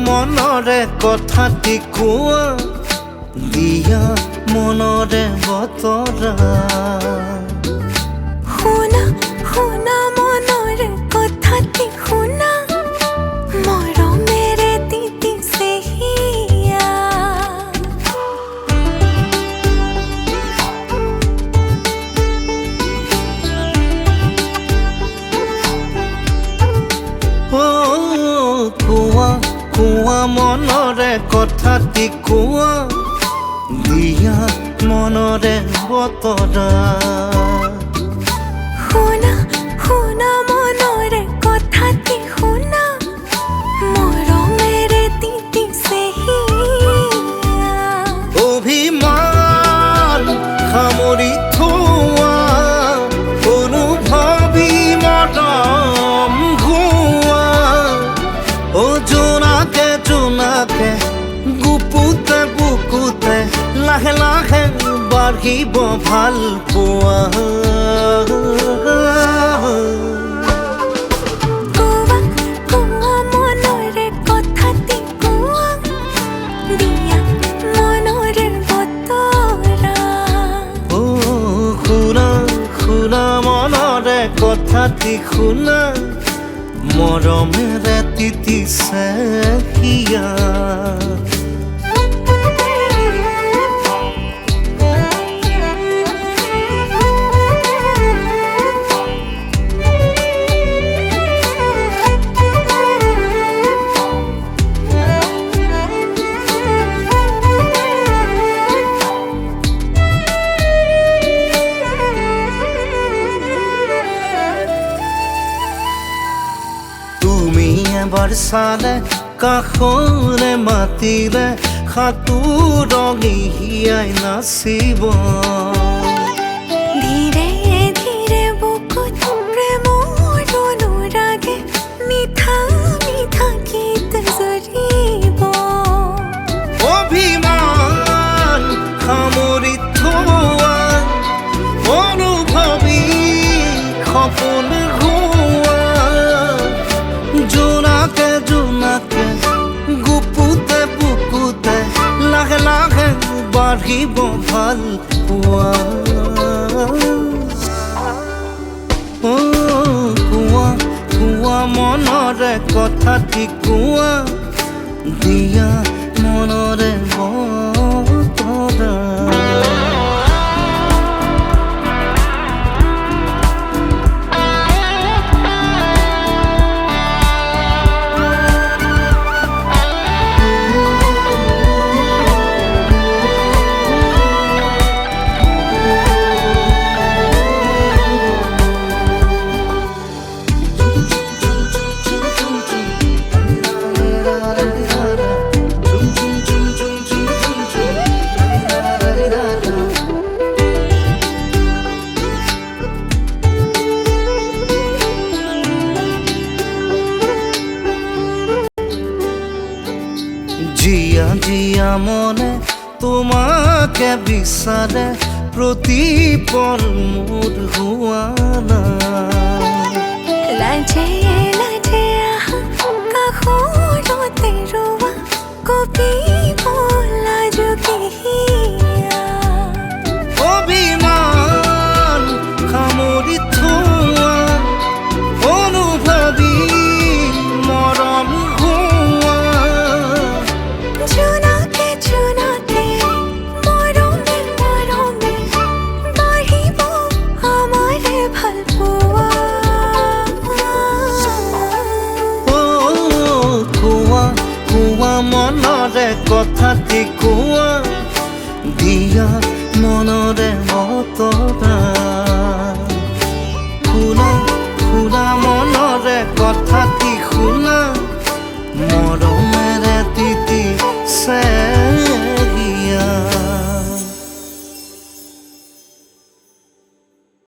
মনৰে কথাটি কোৱা দিয়া মনৰে বতৰা শুনা শুনা মনৰে কথাটি শুনা মৰমেৰে তিতিছে হিয়া কোৱা কোৱা মনৰে কথাটি কোৱা দিয়া মনৰে বতৰা শুনা শুনা মনৰে কথাটি শুনা মৰমেৰে তিতিছে হিয়া অভিমান সামৰি থোৱা অনুভৱী মৰম ঘোৱা জোনাকে জোনাকে গুপুতে বুকুতে লাহে লাহে বাঢ়িব ভাল পোৱা কোৱা কোৱা মনৰে কথাটি কোৱা দিয়া মনৰে বতৰা শুনা শুনা মনৰে কথাটি শুনা মৰমেৰে তিতিছে হিয়া এবাৰ চালে কাষৰে মাতিলে সাঁতোৰঙি হিয়াই নাচিব ধীৰে ধীৰে বুকুত প্ৰেমৰ অনুৰাগে মিঠা মিঠা গীত জুৰিব অভিমান সামৰি থোৱা অনুভৱী সপোন জোনাকে জোনাকে গুপুতে বুকুতে লাহে লাহে বাঢ়িব ভাল পোৱা কোৱা কোৱা মনৰে কথাটি কোৱা দিয়া মনৰে বতৰা জিয়া জিয়া মনে তোমাকে বিচাৰে প্ৰতিপল মোৰ হোৱা লাজে লাজে আহা কাষৰতে ৰোৱা কবি